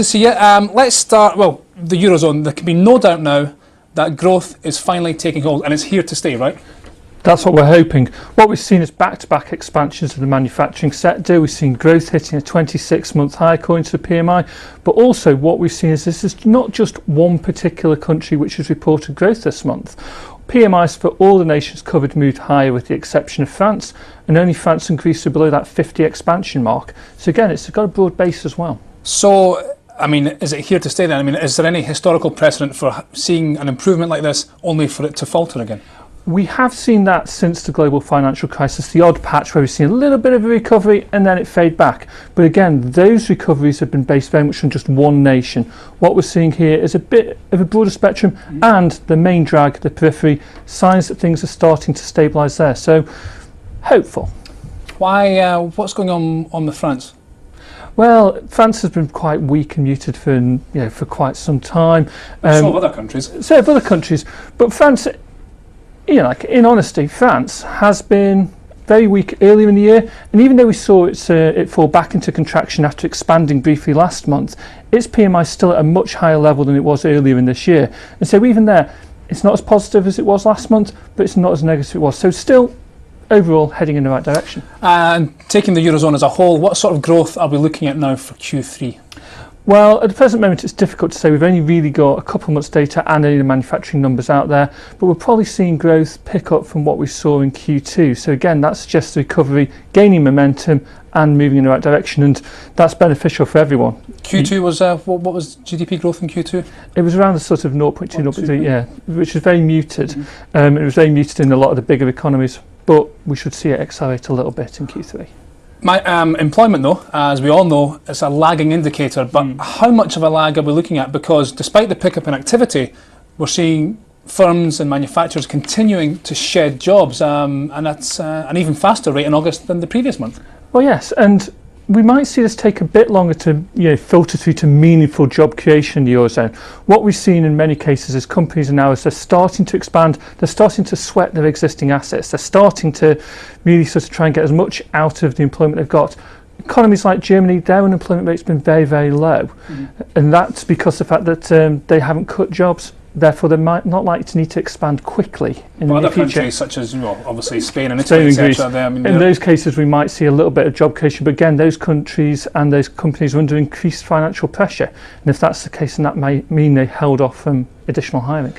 to see it. Let's start, well, the Eurozone. There can be no doubt now that growth is finally taking hold and it's here to stay, right? That's what we're hoping. What we've seen is back-to-back expansions of the manufacturing sector. We've seen growth hitting a 26-month high according to the PMI, but also what we've seen is this is not just one particular country which has reported growth this month. PMIs for all the nations covered moved higher with the exception of France, and only France and Greece are below that 50 expansion mark. So again, it's got a broad base as well. So, I mean, is it here to stay then? I mean, is there any historical precedent for seeing an improvement like this only for it to falter again? We have seen that since the global financial crisis, the odd patch where we've seen a little bit of a recovery and then it fade back. But again, those recoveries have been based very much on just one nation. What we're seeing here is a bit of a broader spectrum and the main drag, the periphery, signs that things are starting to stabilise there. So, hopeful. Why? What's going on with France? Well, France has been quite weak and muted for quite some time. So have other countries. So have other countries. But France, like in honesty, France has been very weak earlier in the year, and even though we saw it fall back into contraction after expanding briefly last month, its PMI is still at a much higher level than it was earlier in this year. And so even there, it's not as positive as it was last month, but it's not as negative as it was. So still, overall, heading in the right direction. And taking the Eurozone as a whole, what sort of growth are we looking at now for Q3? Well, at the present moment, it's difficult to say. We've only really got a couple of months' data and only the manufacturing numbers out there, but we're probably seeing growth pick up from what we saw in Q2. So again, that suggests recovery, gaining momentum and moving in the right direction, and that's beneficial for everyone. Q2 was, what was GDP growth in Q2? It was around the sort of 0.2, 0.3, yeah, which is very muted. It was very muted in a lot of the bigger economies, but we should see it accelerate a little bit in Q3. Employment, though, as we all know, is a lagging indicator, but how much of a lag are we looking at? Because despite the pickup in activity, we're seeing firms and manufacturers continuing to shed jobs, and that's an even faster rate in August than the previous month. Well, yes, and we might see this take a bit longer to filter through to meaningful job creation in the Eurozone. What we've seen in many cases is companies are now, as they're starting to expand, they're starting to sweat their existing assets. They're starting to really sort of try and get as much out of the employment they've got. Economies like Germany, their unemployment rate's been very, very low. And that's because of the fact that they haven't cut jobs. Therefore, they might not likely to need to expand quickly in the other future. Countries such as, obviously Spain and Italy, etc. In those cases, we might see a little bit of job creation. But again, those countries and those companies are under increased financial pressure. And if that's the case, then that may mean they held off from additional hiring.